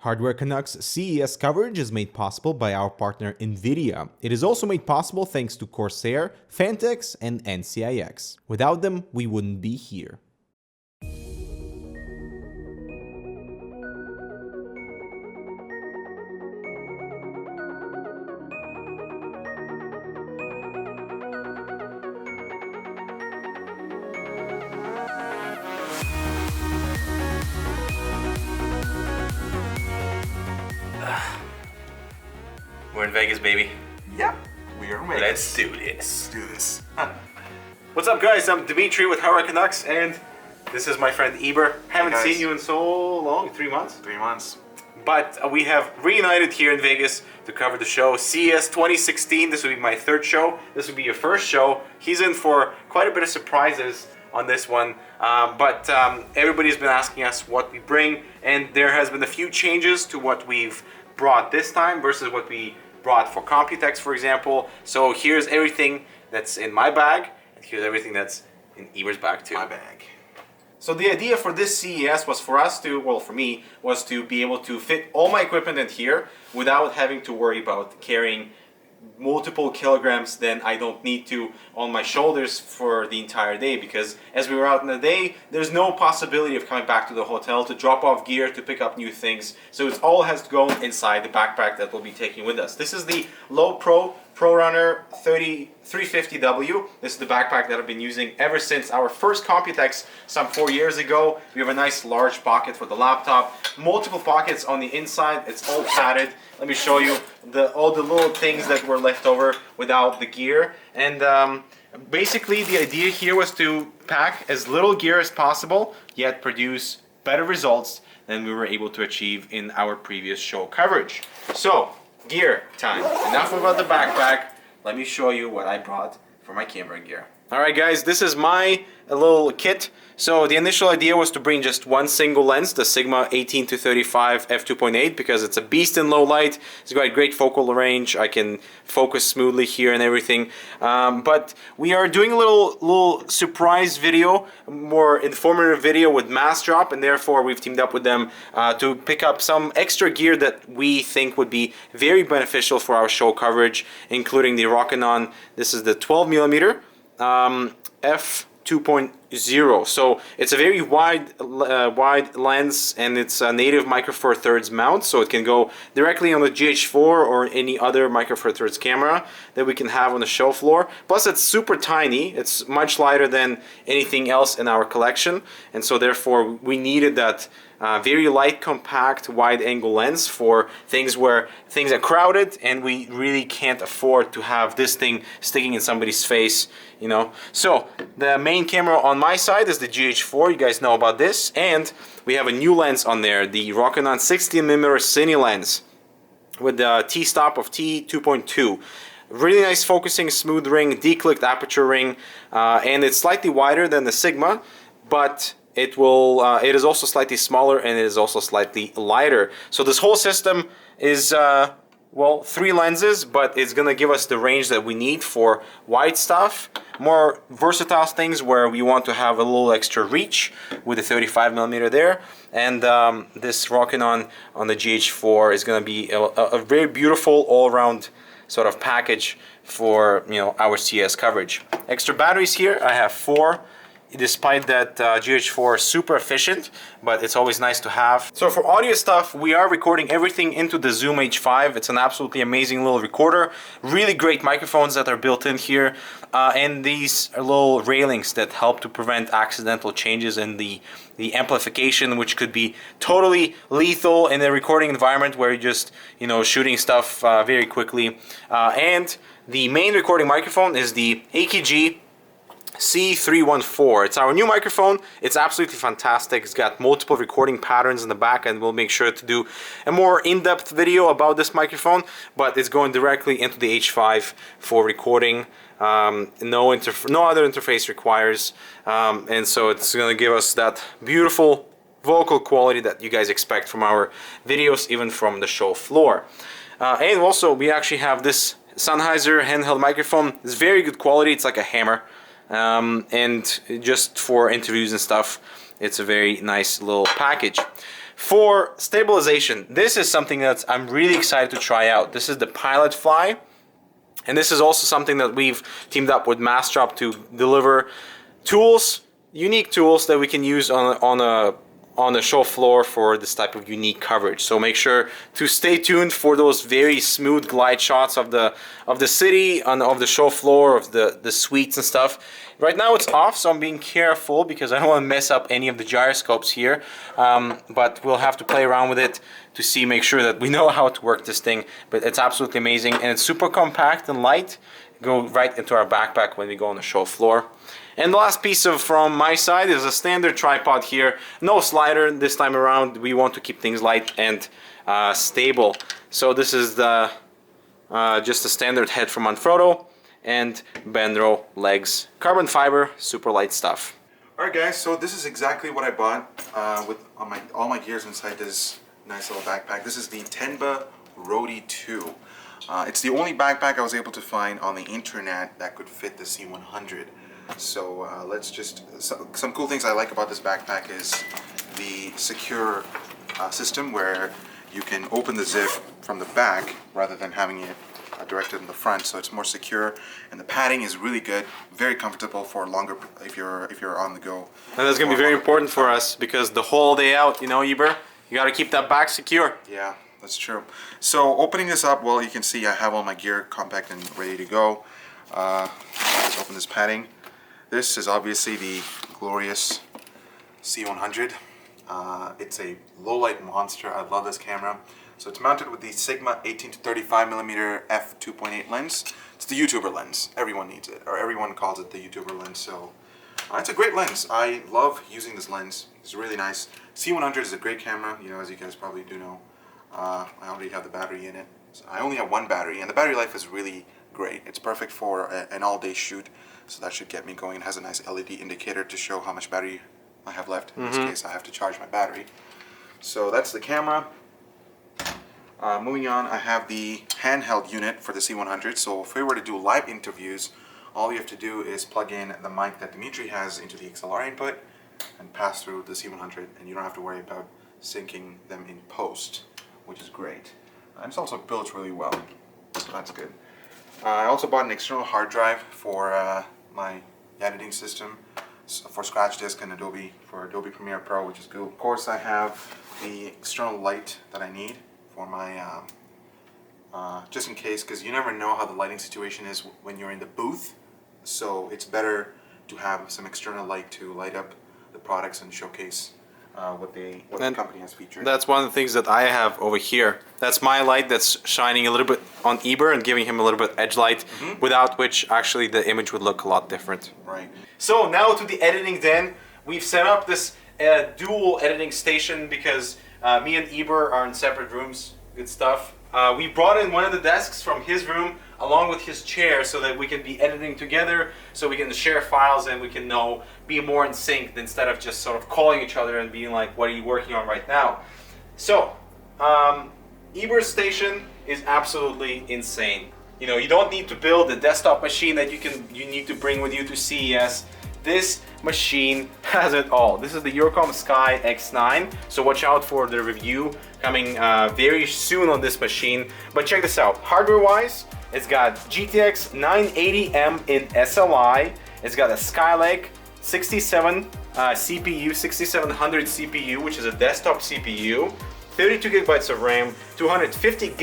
Hardware Canucks CES coverage is made possible by our partner NVIDIA. It is also made possible thanks to Corsair, Fantex, and NCIX. Without them, we wouldn't be here. We're in Vegas, baby. Yep, we are in Vegas. Let's do this. Let's do this. What's up, guys? I'm Dimitri with Hardware Canucks, and this is my friend Eber. Haven't guys. seen you in so long, 3 months. 3 months. But we have reunited here in Vegas to cover the show CES 2016. This will be my third show. This will be your first show. He's in for quite a bit of surprises on this one. But everybody's been asking us what we bring, and there has been a few changes to what we've brought this time versus what we brought for Computex, for example. So here's everything that's in my bag, and here's everything that's in Eber's bag too. My bag. So the idea for this CES was for us to, well, for me, was to be able to fit all my equipment in here without having to worry about carrying multiple kilograms than I don't need to on my shoulders for the entire day, because as we were out in the day, there's no possibility of coming back to the hotel to drop off gear to pick up new things. So it all has to go inside the backpack that we'll be taking with us. This is the Low Pro ProRunner 350W. This is the backpack that I've been using ever since our first Computex some 4 years ago. We have a nice large pocket for the laptop, multiple pockets on the inside. It's all padded. Let me show you all the little things that were left over without the gear. And basically the idea here was to pack as little gear as possible, yet produce better results than we were able to achieve in our previous show coverage. So, gear time. Enough about the backpack. Let me show you what I brought for my camera gear. Alright guys, this is my little kit. So the initial idea was to bring just one single lens, the Sigma 18-35 f2.8, because it's a beast in low light. It's got a great focal range. I can focus smoothly here and everything. But we are doing a little surprise video, more informative video with Mass Drop, and therefore we've teamed up with them to pick up some extra gear that we think would be very beneficial for our show coverage, including the Rokinon. This is the 12mm f2.0. So it's a very wide lens, and it's a native Micro Four Thirds mount, so it can go directly on the GH4 or any other Micro Four Thirds camera that we can have on the show floor. Plus it's super tiny. It's much lighter than anything else in our collection, and so therefore we needed that very light, compact, wide-angle lens for things where things are crowded and we really can't afford to have this thing sticking in somebody's face, you know. So the main camera on my side is the GH4. You guys know about this, and we have a new lens on there, the Rokinon 16mm Cine lens with the T-stop of T2.2. Really nice focusing, smooth ring, declicked aperture ring, and it's slightly wider than the Sigma, but it is also slightly smaller, and it is also slightly lighter. So this whole system is well, 3 lenses, but it's gonna give us the range that we need for wide stuff, more versatile things where we want to have a little extra reach with the 35mm there. And this Rokinon on the GH4 is gonna be a very beautiful all-around sort of package for, you know, our CES coverage. Extra batteries here, I have 4. Despite that GH4 is super efficient, but it's always nice to have. So for audio stuff, we are recording everything into the Zoom H5. It's an absolutely amazing little recorder. Really great microphones that are built in here, and these are little railings that help to prevent accidental changes in the amplification, which could be totally lethal in a recording environment where you're just, you know, shooting stuff very quickly. And the main recording microphone is the AKG C314. It's our new microphone. It's absolutely fantastic. It's got multiple recording patterns in the back, and we'll make sure to do a more in-depth video about this microphone, but it's going directly into the H5 for recording. No other interface requires, and so it's going to give us that beautiful vocal quality that you guys expect from our videos, even from the show floor. And also we actually have this Sennheiser handheld microphone. It's very good quality. It's like a hammer. And just for interviews and stuff, it's a very nice little package. For stabilization, this is something that I'm really excited to try out. This is the Pilot Fly, and this is also something that we've teamed up with Mastrop to deliver tools, unique tools that we can use on the show floor for this type of unique coverage. So make sure to stay tuned for those very smooth glide shots of the city, of the show floor, of the suites and stuff. Right now it's off, so I'm being careful because I don't want to mess up any of the gyroscopes here. But we'll have to play around with it to see, make sure that we know how to work this thing. But it's absolutely amazing, and it's super compact and light. Go right into our backpack when we go on the show floor. And the last piece from my side is a standard tripod here. No slider this time around. We want to keep things light and stable. So this is the just a standard head from Manfrotto and Benro legs. Carbon fiber, super light stuff. Alright guys, so this is exactly what I bought with all my gears inside this nice little backpack. This is the Tenba Roadie 2. It's the only backpack I was able to find on the internet that could fit the C100. So let's just, some cool things I like about this backpack is the secure system where you can open the zip from the back rather than having it directed in the front, so it's more secure, and the padding is really good, very comfortable for longer if you're on the go. And that's gonna be very important for us because the whole day out, you know, Eber, you gotta keep that back secure. Yeah, that's true. So opening this up, well, you can see I have all my gear compact and ready to go. Let's open this padding. This is obviously the glorious C100. It's a low light monster. I love this camera. So it's mounted with the Sigma 18 to 35mm f2.8 lens. It's the YouTuber lens. Everyone needs it, or everyone calls it the YouTuber lens. So it's a great lens. I love using this lens. It's really nice. C100 is a great camera, you know, as you guys probably do know. I already have the battery in it. So I only have one battery, and the battery life is really great. It's perfect for an all-day shoot, so that should get me going. It has a nice LED indicator to show how much battery I have left. In this case, I have to charge my battery. So that's the camera. Moving on, I have the handheld unit for the C100. So if we were to do live interviews, all you have to do is plug in the mic that Dimitri has into the XLR input and pass through the C100, and you don't have to worry about syncing them in post, which is great. And it's also built really well, so that's good. I also bought an external hard drive for my editing system, for Scratch Disk and for Adobe Premiere Pro, which is good. Of course, I have the external light that I need for my, just in case, because you never know how the lighting situation is when you're in the booth, so it's better to have some external light to light up the products and showcase what the company has featured. That's one of the things that I have over here. That's my light that's shining a little bit on Eber and giving him a little bit edge light, without which actually the image would look a lot different. Right. So now to the editing den. We've set up this dual editing station because me and Eber are in separate rooms. Good stuff. We brought in one of the desks from his room along with his chair so that we can be editing together, so we can share files and we can be more in sync instead of just sort of calling each other and being like, what are you working on right now? So, Eber's station is absolutely insane. You know, you don't need to build a desktop machine that you need to bring with you to CES. This machine has it all. This is the Eurocom Sky X9, so watch out for the review coming very soon on this machine. But check this out, hardware-wise, it's got GTX 980M in SLI, it's got a Skylake 67 CPU, 6700 CPU, which is a desktop CPU, 32 gigabytes of RAM, 256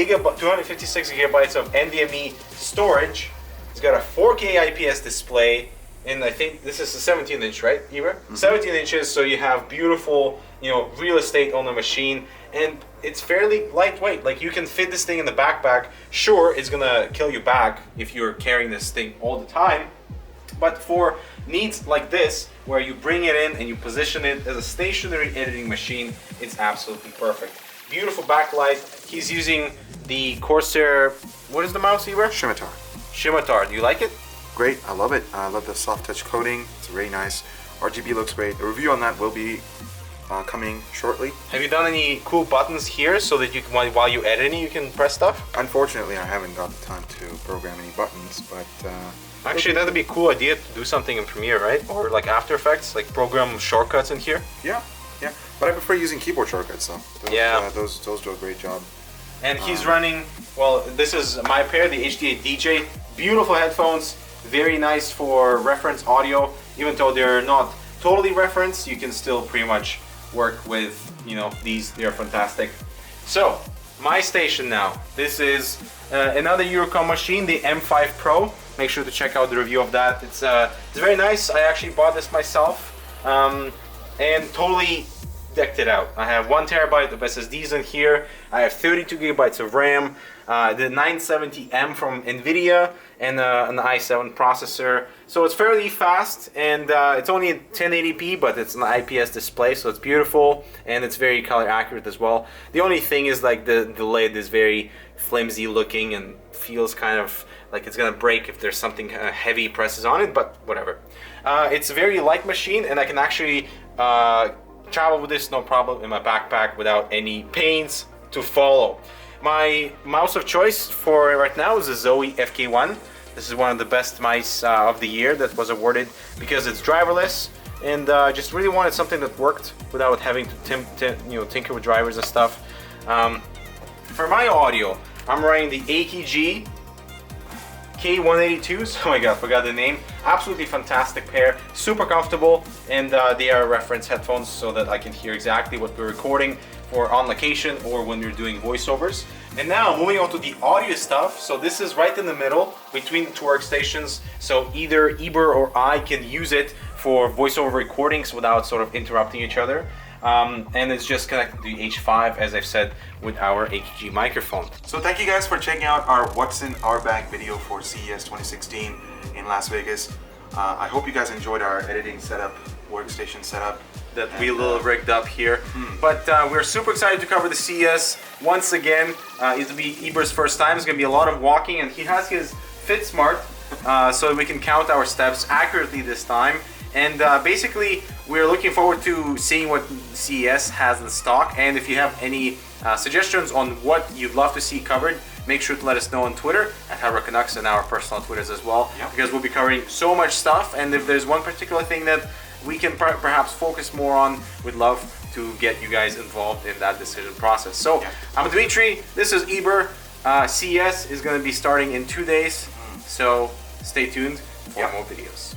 gigabytes of NVMe storage. It's got a 4K IPS display, and I think this is a 17 inch, right, Eber? 17 inches, so you have beautiful, you know, real estate on the machine, and it's fairly lightweight. Like, you can fit this thing in the backpack. Sure, it's gonna kill you back if you're carrying this thing all the time, but for needs like this, where you bring it in and you position it as a stationary editing machine, it's absolutely perfect. Beautiful backlight. He's using the Corsair, what is the mouse, Eber? Scimitar. Scimitar, do you like it? Great, I love it. I love the soft touch coating. It's very nice. RGB looks great. A review on that will be coming shortly. Have you done any cool buttons here so that you can, while you editing, you can press stuff? Unfortunately, I haven't got the time to program any buttons, but actually, that'd be a cool idea to do something in Premiere, right? Or like After Effects, like program shortcuts in here. Yeah, Yeah, but I prefer using keyboard shortcuts though. Those do a great job. And he's running, well, this is my pair, the HD8 DJ. Beautiful headphones, very nice for reference audio. Even though they're not totally reference, you can still pretty much work with, you know, these. They're fantastic. So, my station now. This is another Eurocom machine, the M5 Pro. Make sure to check out the review of that. It's very nice. I actually bought this myself and totally decked it out. I have 1 terabyte of SSDs in here. I have 32 gigabytes of RAM, the 970M from NVIDIA, and an i7 processor. So it's fairly fast, and it's only 1080p, but it's an IPS display, so it's beautiful, and it's very color accurate as well. The only thing is like the lid is very flimsy looking and feels kind of like it's gonna break if there's something heavy presses on it, but whatever. It's a very light machine, and I can actually travel with this no problem in my backpack without any pains to follow. My mouse of choice for right now is the Zoe FK1. This is one of the best mice of the year that was awarded because it's driverless, and just really wanted something that worked without having to tinker with drivers and stuff. For my audio, I'm running the AKG K182, oh my god, I forgot the name. Absolutely fantastic pair, super comfortable, and they are reference headphones so that I can hear exactly what we're recording for on location or when we're doing voiceovers. And now moving on to the audio stuff. So this is right in the middle between the two workstations, so either Eber or I can use it for voiceover recordings without sort of interrupting each other. And it's just connected to the H5, as I've said, with our AKG microphone. So thank you guys for checking out our What's in Our Bag video for CES 2016 in Las Vegas. I hope you guys enjoyed our editing setup, workstation setup. That we a little rigged up here. But we're super excited to cover the CES once again. It'll be Eber's first time. It's gonna be a lot of walking, and he has his FitSmart so we can count our steps accurately this time. And basically, we're looking forward to seeing what CES has in stock. And if you have any suggestions on what you'd love to see covered, make sure to let us know on Twitter at Canucks and our personal Twitters as well. Yep. Because we'll be covering so much stuff. And if there's one particular thing that we can perhaps focus more on, we'd love to get you guys involved in that decision process. So I'm Dmitry, this is Eber. CES is going to be starting in 2 days. So stay tuned for more videos.